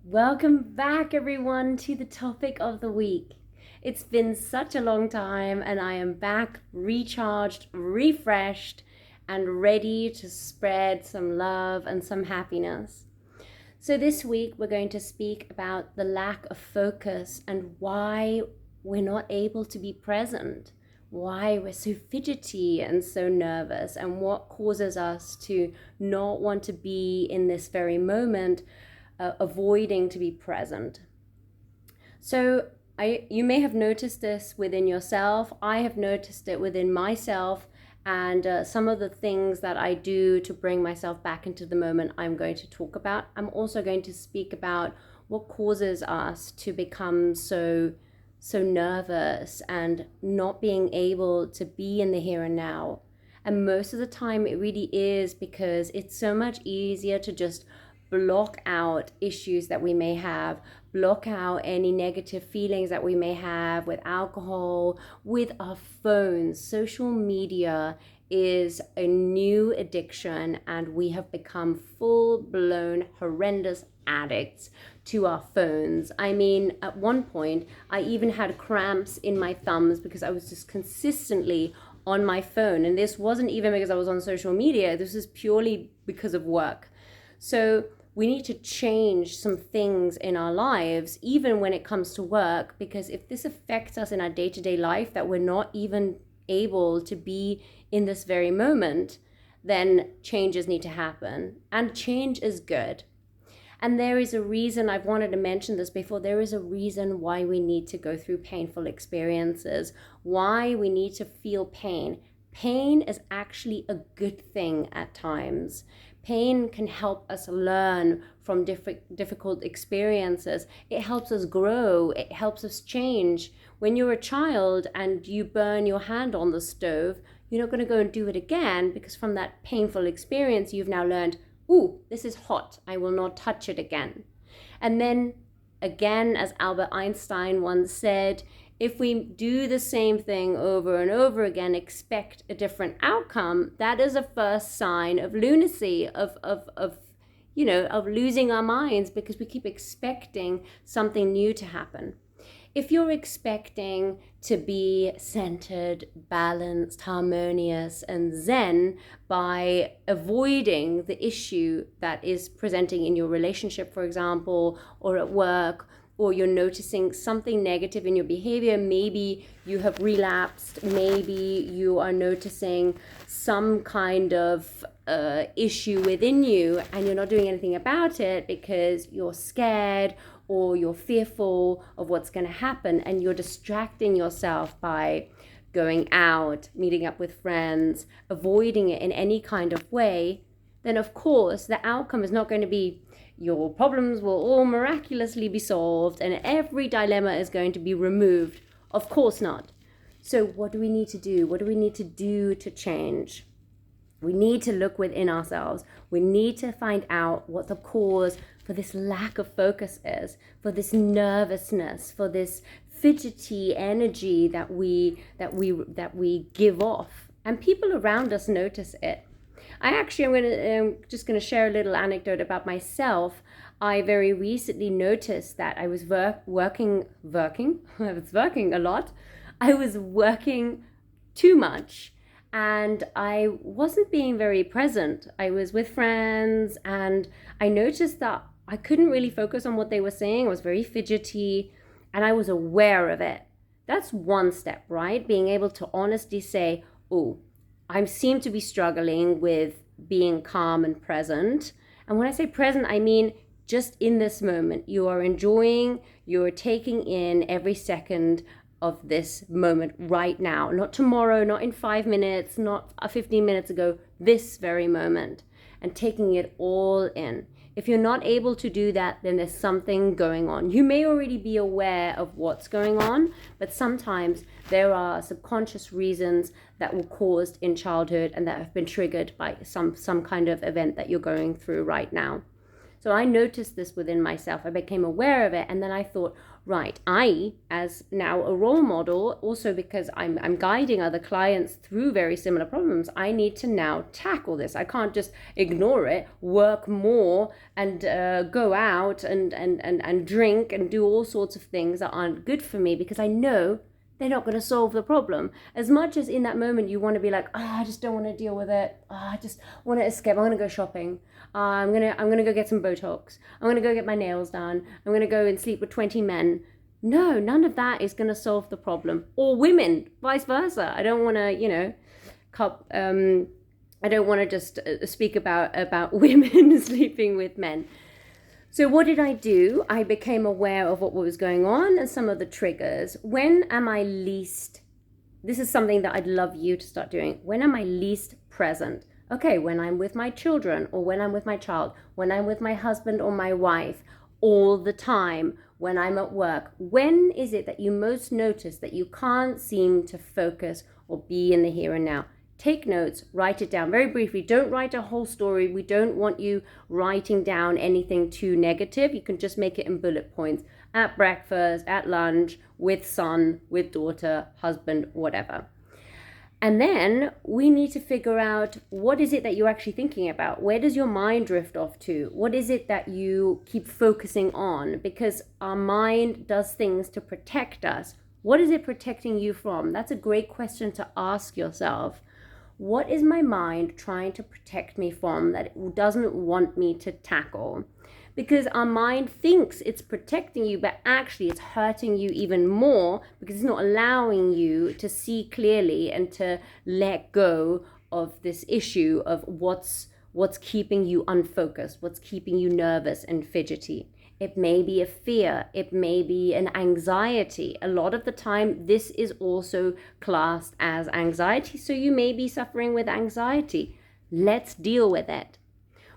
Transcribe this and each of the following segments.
Welcome back, everyone, to the topic of the week. It's been such a long time, and I am back recharged, refreshed, and ready to spread some love and some happiness. So, this week, we're going to speak about the lack of focus and why we're not able to be present, why we're so fidgety and so nervous, and what causes us to not want to be in this very moment, avoiding to be present. So you may have noticed this within yourself. I have noticed it within myself, and some of the things that I do to bring myself back into the moment I'm going to talk about. I'm also going to speak about what causes us to become so nervous and not being able to be in the here and now. And most of the time it really is because it's so much easier to just block out issues that we may have, block out any negative feelings that we may have with alcohol, with our phones. Social media is a new addiction, and we have become full-blown horrendous addicts to our phones. I mean, at one point, I even had cramps in my thumbs because I was just consistently on my phone. And this wasn't even because I was on social media, this is purely because of work. So we need to change some things in our lives, even when it comes to work, because if this affects us in our day-to-day life, that we're not even able to be in this very moment, then changes need to happen. And change is good. And there is a reason, I've wanted to mention this before, there is a reason why we need to go through painful experiences, why we need to feel pain. Pain is actually a good thing at times. Pain can help us learn from difficult experiences. It helps us grow. It helps us change. When you're a child and you burn your hand on the stove, you're not going to go and do it again because from that painful experience, you've now learned, ooh, this is hot. I will not touch it again. And then again, as Albert Einstein once said, if we do the same thing over and over again, expect a different outcome, that is a first sign of lunacy, of losing our minds because we keep expecting something new to happen. If you're expecting to be centered, balanced, harmonious, and zen by avoiding the issue that is presenting in your relationship, for example, or at work, or you're noticing something negative in your behavior, maybe you have relapsed, maybe you are noticing some kind of issue within you and you're not doing anything about it because you're scared or you're fearful of what's going to happen, and you're distracting yourself by going out, meeting up with friends, avoiding it in any kind of way, then of course the outcome is not going to be your problems will all miraculously be solved and every dilemma is going to be removed. Of course not. So what do we need to do? What do we need to do to change? We need to look within ourselves. We need to find out what the cause for this lack of focus is, for this nervousness, for this fidgety energy that we give off. And people around us notice it. I'm just going to share a little anecdote about myself. I very recently noticed that I was working I was working a lot. I was working too much and I wasn't being very present. I was with friends and I noticed that I couldn't really focus on what they were saying. I was very fidgety and I was aware of it. That's one step, right? Being able to honestly say, oh, I seem to be struggling with being calm and present. And when I say present, I mean just in this moment. You are enjoying, you're taking in every second of this moment right now. Not tomorrow, not in 5 minutes, not 15 minutes ago, this very moment. And taking it all in. If you're not able to do that, then there's something going on. You may already be aware of what's going on, but sometimes there are subconscious reasons that were caused in childhood and that have been triggered by some kind of event that you're going through right now. So I noticed this within myself. I became aware of it. And then I thought, right, I, as now a role model, also because I'm guiding other clients through very similar problems, I need to now tackle this. I can't just ignore it, work more, and go out and drink and do all sorts of things that aren't good for me, because I know they're not going to solve the problem. As much as in that moment you want to be like, I just don't want to deal with it. I just want to escape. I'm going to go shopping. I'm gonna go get some Botox. I'm gonna go get my nails done. I'm gonna go and sleep with 20 men. No, none of that is gonna solve the problem. Or women, vice versa. I don't want to, I don't want to just speak about women sleeping with men. So what did I do? I became aware of what was going on and some of the triggers. When am I least? This is something that I'd love you to start doing. When am I least present? Okay, when I'm with my children, or when I'm with my child, when I'm with my husband or my wife, all the time, when I'm at work. When is it that you most notice that you can't seem to focus or be in the here and now? Take notes, write it down very briefly. Don't write a whole story. We don't want you writing down anything too negative. You can just make it in bullet points. At breakfast, at lunch, with son, with daughter, husband, whatever. And then we need to figure out, what is it that you're actually thinking about? Where does your mind drift off to? What is it that you keep focusing on? Because our mind does things to protect us. What is it protecting you from? That's a great question to ask yourself. What is my mind trying to protect me from that it doesn't want me to tackle? Because our mind thinks it's protecting you, but actually it's hurting you even more, because it's not allowing you to see clearly and to let go of this issue of what's keeping you unfocused, what's keeping you nervous and fidgety. It may be a fear, it may be an anxiety. A lot of the time, this is also classed as anxiety, so you may be suffering with anxiety. Let's deal with it.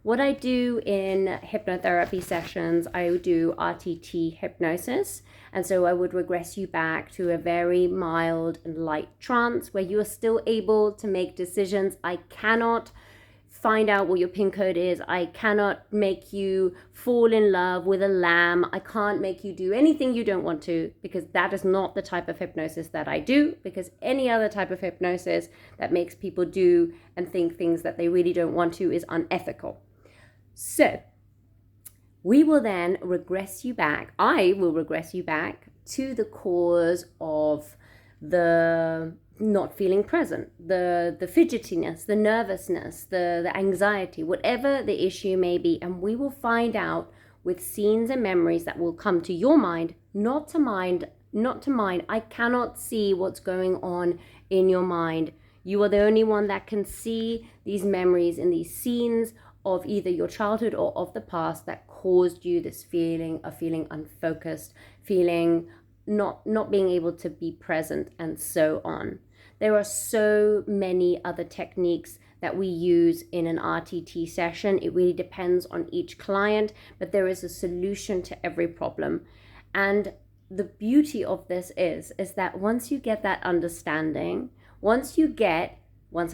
What I do in hypnotherapy sessions, I would do RTT hypnosis. And so I would regress you back to a very mild and light trance where you are still able to make decisions. I cannot find out what your PIN code is. I cannot make you fall in love with a lamb. I can't make you do anything you don't want to, because that is not the type of hypnosis that I do. Because any other type of hypnosis that makes people do and think things that they really don't want to is unethical. So we will then regress you back. I will regress you back to the cause of the not feeling present, the fidgetiness, the nervousness, the anxiety, whatever the issue may be. And we will find out with scenes and memories that will come to your mind, not to mine. I cannot see what's going on in your mind. You are the only one that can see these memories and these scenes of either your childhood or of the past that caused you this feeling of feeling unfocused, feeling not being able to be present, and so on. There are so many other techniques that we use in an RTT session. It really depends on each client, but there is a solution to every problem. And the beauty of this is that once you get that understanding, once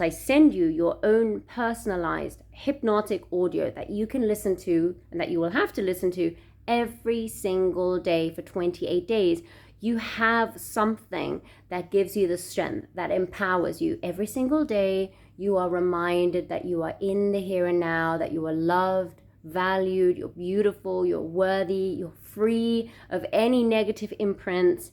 I send you your own personalized hypnotic audio that you can listen to and that you will have to listen to every single day for 28 days, you have something that gives you the strength, that empowers you. Every single day, you are reminded that you are in the here and now, that you are loved, valued, you're beautiful, you're worthy, you're free of any negative imprints.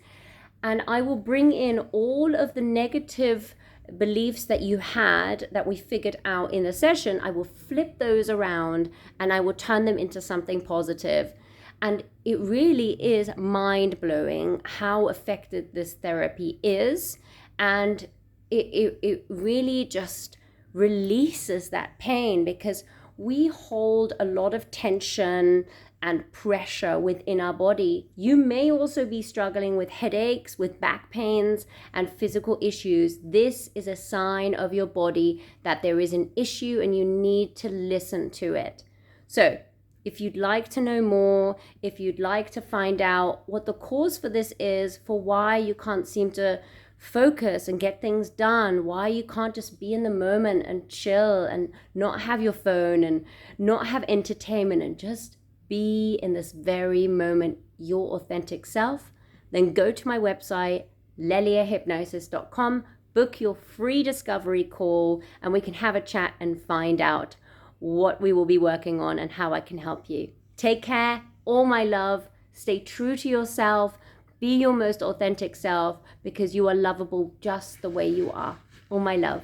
And I will bring in all of the negative beliefs that you had that we figured out in the session. I will flip those around and I will turn them into something positive. And it really is mind-blowing how effective this therapy is. And it really just releases that pain, because we hold a lot of tension and pressure within our body. You may also be struggling with headaches, with back pains, and physical issues. This is a sign of your body that there is an issue and you need to listen to it. So if you'd like to know more, if you'd like to find out what the cause for this is, for why you can't seem to focus and get things done, why you can't just be in the moment and chill and not have your phone and not have entertainment and just be in this very moment your authentic self, then go to my website, leliahypnosis.com, book your free discovery call, and we can have a chat and find out what we will be working on and how I can help you. Take care, all my love, stay true to yourself, be your most authentic self, because you are lovable just the way you are. All my love.